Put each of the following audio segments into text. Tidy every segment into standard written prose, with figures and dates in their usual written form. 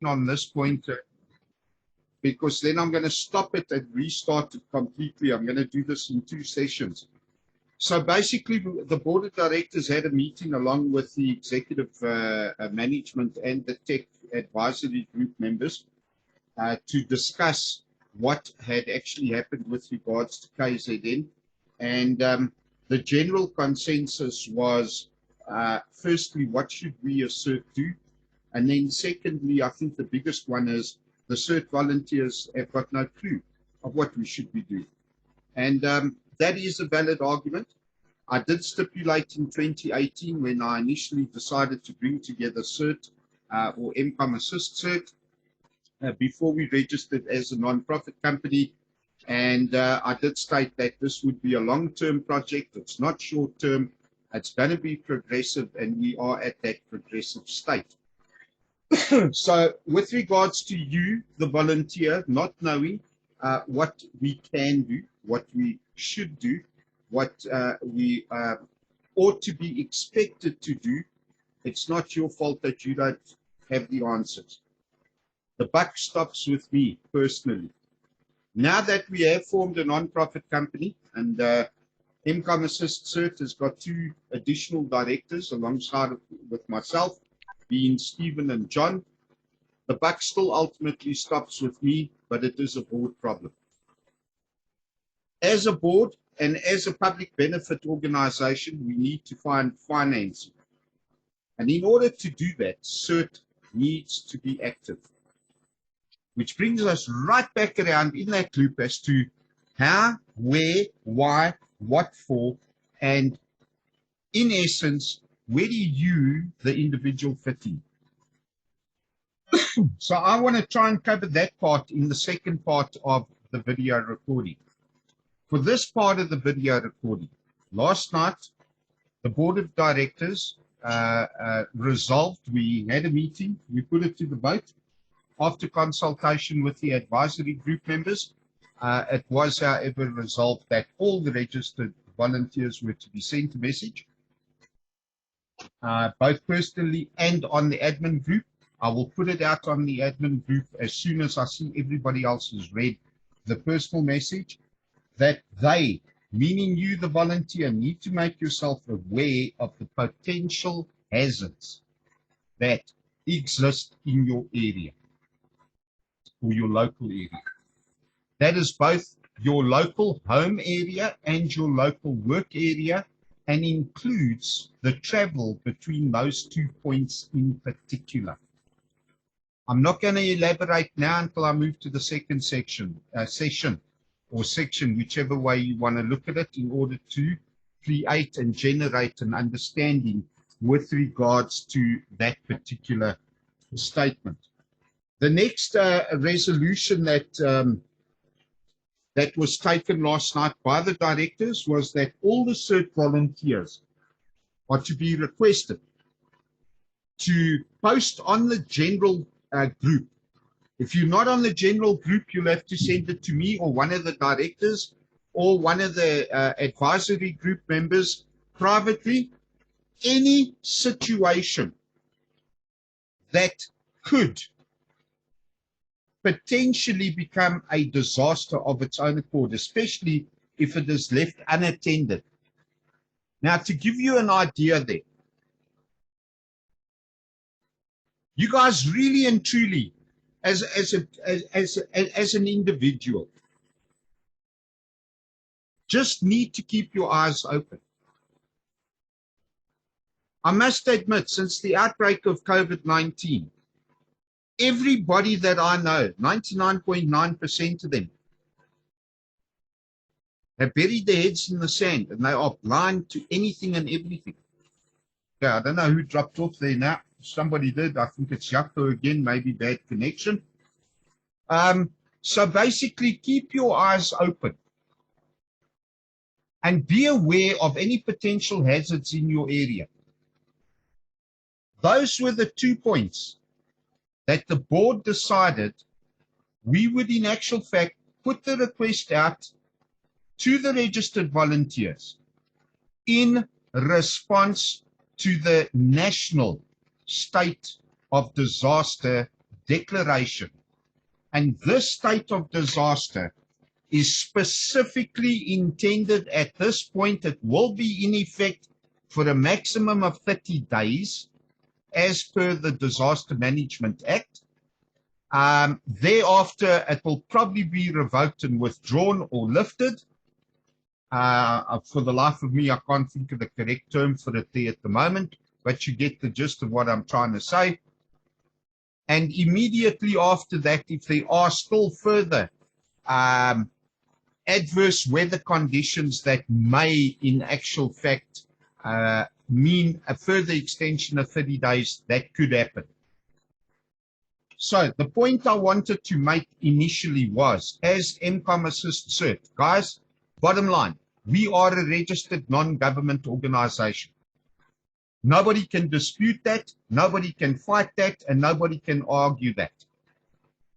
On this point, because then I'm going to stop it and restart it completely. I'm going to do this in 2 sessions. So basically, the board of directors had a meeting along with the executive management and the tech advisory group members to discuss what had actually happened with regards to KZN. And the general consensus was, firstly, what should we as CERT do? And then secondly, I think the biggest one is the CERT volunteers have got no clue of what we should be doing. And that is a valid argument. I did stipulate in 2018 when I initially decided to bring together CERT or MCOM Assist CERT before we registered as a non-profit company. And I did state that this would be a long-term project. It's not short-term. It's going to be progressive, and we are at that progressive state. So with regards to you, the volunteer, not knowing what we can do, what we should do, what we ought to be expected to do, it's not your fault that you don't have the answers. The buck stops with me personally. Now that we have formed a non-profit company, and MCOM Assist CERT has got 2 additional directors alongside with myself, being Stephen and John, the buck still ultimately stops with me, but it is a board problem. As a board and as a public benefit organization, we need to find financing. And in order to do that, CERT needs to be active. Which brings us right back around in that loop as to how, where, why, what for, and in essence, where do you, the individual, fit in? So I want to try and cover that part in the second part of the video recording. For this part of the video recording, last night, the board of directors resolved, we had a meeting, we put it to the vote. After consultation with the advisory group members, it was, however, resolved that all the registered volunteers were to be sent a message, both personally and on the admin group. I will put it out on the admin group as soon as I see everybody else has read the personal message, that they, meaning you, the volunteer, need to make yourself aware of the potential hazards that exist in your area or your local area. That is both your local home area and your local work area, and includes the travel between those 2 points in particular. I'm not going to elaborate now until I move to the second session, whichever way you want to look at it, in order to create and generate an understanding with regards to that particular statement. The next resolution that was taken last night by the directors was that all the CERT volunteers are to be requested to post on the general group. If you're not on the general group, you'll have to send it to me or one of the directors or one of the advisory group members privately. Any situation that could potentially become a disaster of its own accord, especially if it is left unattended. Now, to give you an idea there, you guys really and truly, as an individual, just need to keep your eyes open. I must admit, since the outbreak of COVID-19, everybody that I know, 99.9% of them, have buried their heads in the sand, and they are blind to anything and everything. Yeah, I don't know who dropped off there now. Somebody did. I think it's Jaco again, maybe bad connection. So basically, keep your eyes open and be aware of any potential hazards in your area. Those were the 2 points that the board decided we would, in actual fact, put the request out to the registered volunteers in response to the national state of disaster declaration. And this state of disaster is specifically intended at this point. It will be in effect for a maximum of 30 days as per the Disaster Management Act. Thereafter, it will probably be revoked and withdrawn or lifted. For the life of me, I can't think of the correct term for it there at the moment, but you get the gist of what I'm trying to say. And immediately after that, if there are still further adverse weather conditions that may, in actual fact, mean a further extension of 30 days, that could happen. So the point I wanted to make initially was, as MCOM Assist CERT, guys, bottom line, we are a registered non-government organization. Nobody can dispute that, nobody can fight that, and nobody can argue that.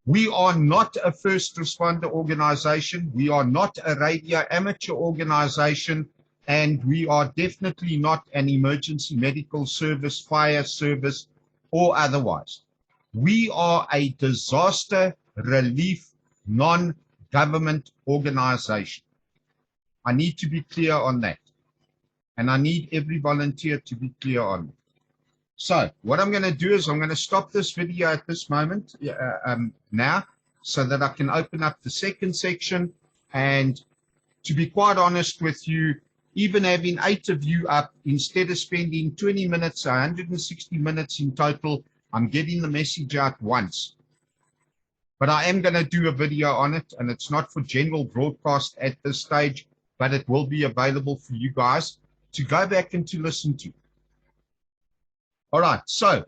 We are not a first responder organization, we are not a radio amateur organization, and we are definitely not an emergency medical service, fire service, or otherwise. We are a disaster relief non-government organization. I need to be clear on that. And I need every volunteer to be clear on it. So what I'm going to do is I'm going to stop this video at this moment now, so that I can open up the second section. And to be quite honest with you, even having 8 of you up, instead of spending 20 minutes, 160 minutes in total, I'm getting the message out once. But I am going to do a video on it, and it's not for general broadcast at this stage, but it will be available for you guys to go back and to listen to. All right, so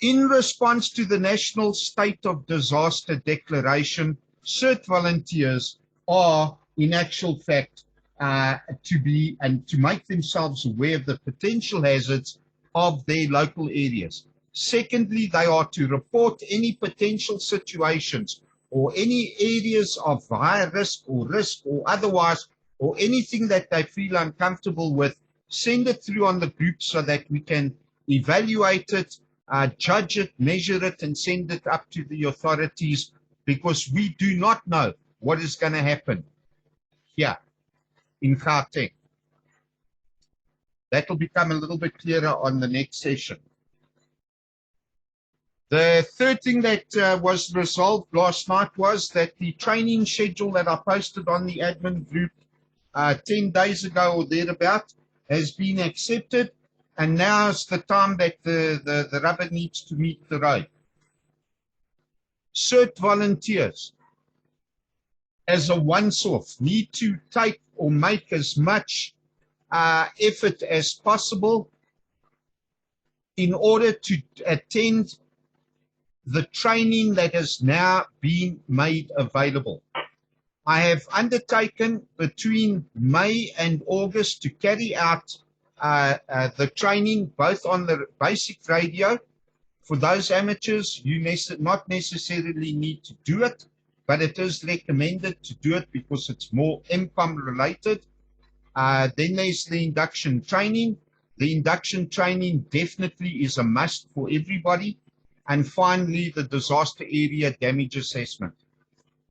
in response to the National State of Disaster Declaration, CERT volunteers are, in actual fact, to make themselves aware of the potential hazards of their local areas. Secondly, they are to report any potential situations or any areas of high risk or otherwise, or anything that they feel uncomfortable with. Send it through on the group so that we can evaluate it, judge it, measure it, and send it up to the authorities, because we do not know what is going to happen here in Gauteng. That will become a little bit clearer on the next session. The third thing that was resolved last night was that the training schedule that I posted on the admin group 10 days ago or thereabout has been accepted, and now is the time that the rubber needs to meet the road. CERT volunteers, as a once-off, need to take or make as much effort as possible in order to attend the training that has now been made available. I have undertaken between May and August to carry out the training both on the basic radio. For those amateurs, you not necessarily need to do it, but it is recommended to do it because it's more MCOM related. Then there's the induction training. The induction training definitely is a must for everybody. And finally, the disaster area damage assessment.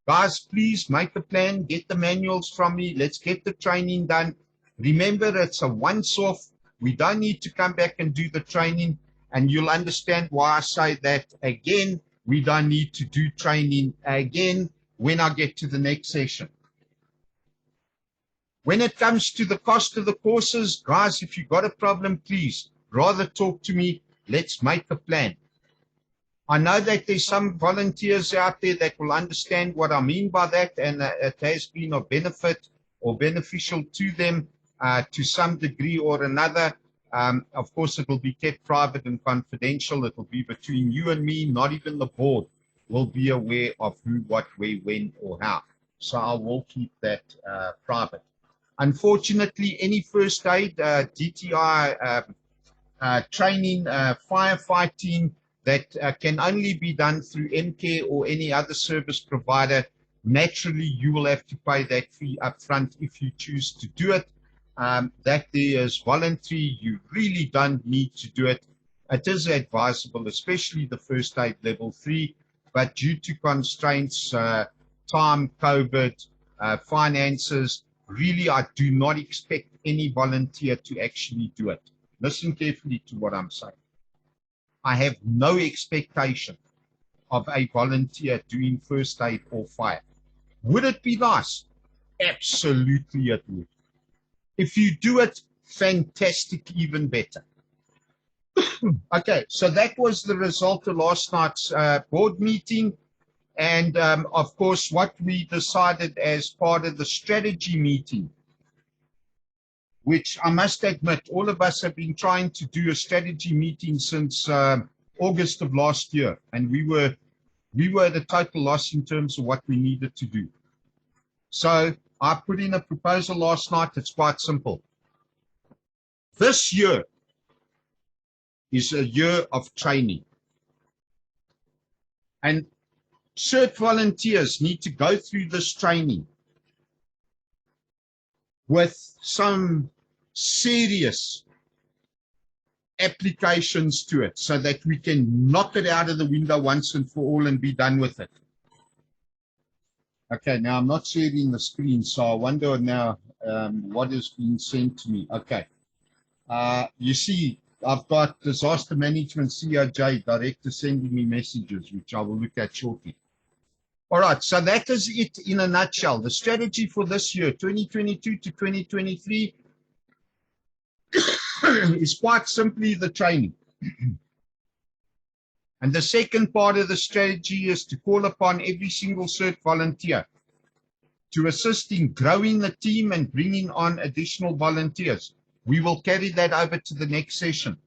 Guys, please make a plan, get the manuals from me, let's get the training done. Remember, it's a once-off. We don't need to come back and do the training, and you'll understand why I say that again. We don't need to do training again when I get to the next session. When it comes to the cost of the courses, guys, if you've got a problem, please, rather talk to me. Let's make a plan. I know that there's some volunteers out there that will understand what I mean by that, and it has been of benefit or beneficial to them to some degree or another. Of course, it will be kept private and confidential. It will be between you and me. Not even the board will be aware of who, what, where, when, or how. So I will keep that private. Unfortunately, any first aid, DTI training, firefighting, that can only be done through MCare or any other service provider, naturally you will have to pay that fee up front if you choose to do it. that there is voluntary. You really don't need to do it. It is advisable, especially the first aid level 3, but due to constraints, time, COVID, finances, really I do not expect any volunteer to actually do it. Listen carefully to what I'm saying. I have no expectation of a volunteer doing first aid or fire. Would it be nice? Absolutely it would. If you do it, fantastic, even better. Okay, so that was the result of last night's board meeting. And of course, what we decided as part of the strategy meeting, which I must admit, all of us have been trying to do a strategy meeting since August of last year. And we were at a total loss in terms of what we needed to do. So I put in a proposal last night. It's quite simple. This year is a year of training. And CERT volunteers need to go through this training with some serious applications to it so that we can knock it out of the window once and for all and be done with it. Okay, now I'm not sharing the screen, so I wonder now what is being sent to me. Okay, you see, I've got Disaster Management COJ Director sending me messages, which I will look at shortly. All right, so that is it in a nutshell. The strategy for this year, 2022 to 2023, is quite simply the training. And the second part of the strategy is to call upon every single CERT volunteer to assist in growing the team and bringing on additional volunteers. We will carry that over to the next session,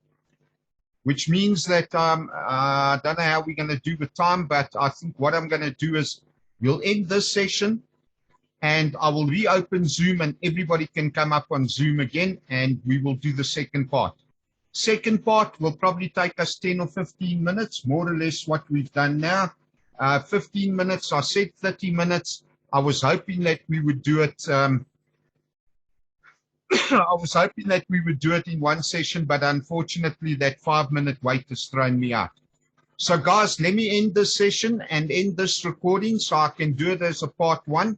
which means that I don't know how we're going to do the time, but I think what I'm going to do is we'll end this session and I will reopen Zoom and everybody can come up on Zoom again and we will do the second part. Second part will probably take us 10 or 15 minutes, more or less what we've done now. 15 minutes, I said 30 minutes. I was hoping that we would do it. I was hoping that we would do it in one session, but unfortunately that 5-minute wait has thrown me out. So guys, let me end this session and end this recording so I can do it as a part 1,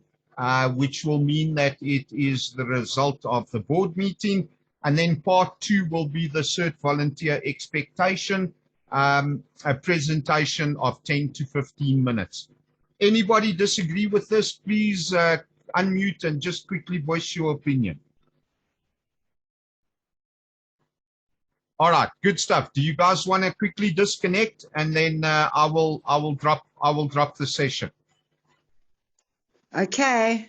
which will mean that it is the result of the board meeting. And then part 2 will be the CERT volunteer expectation, a presentation of 10 to 15 minutes. Anybody disagree with this? Please unmute and just quickly voice your opinion. All right, good stuff. Do you guys want to quickly disconnect and then I will drop the session. Okay.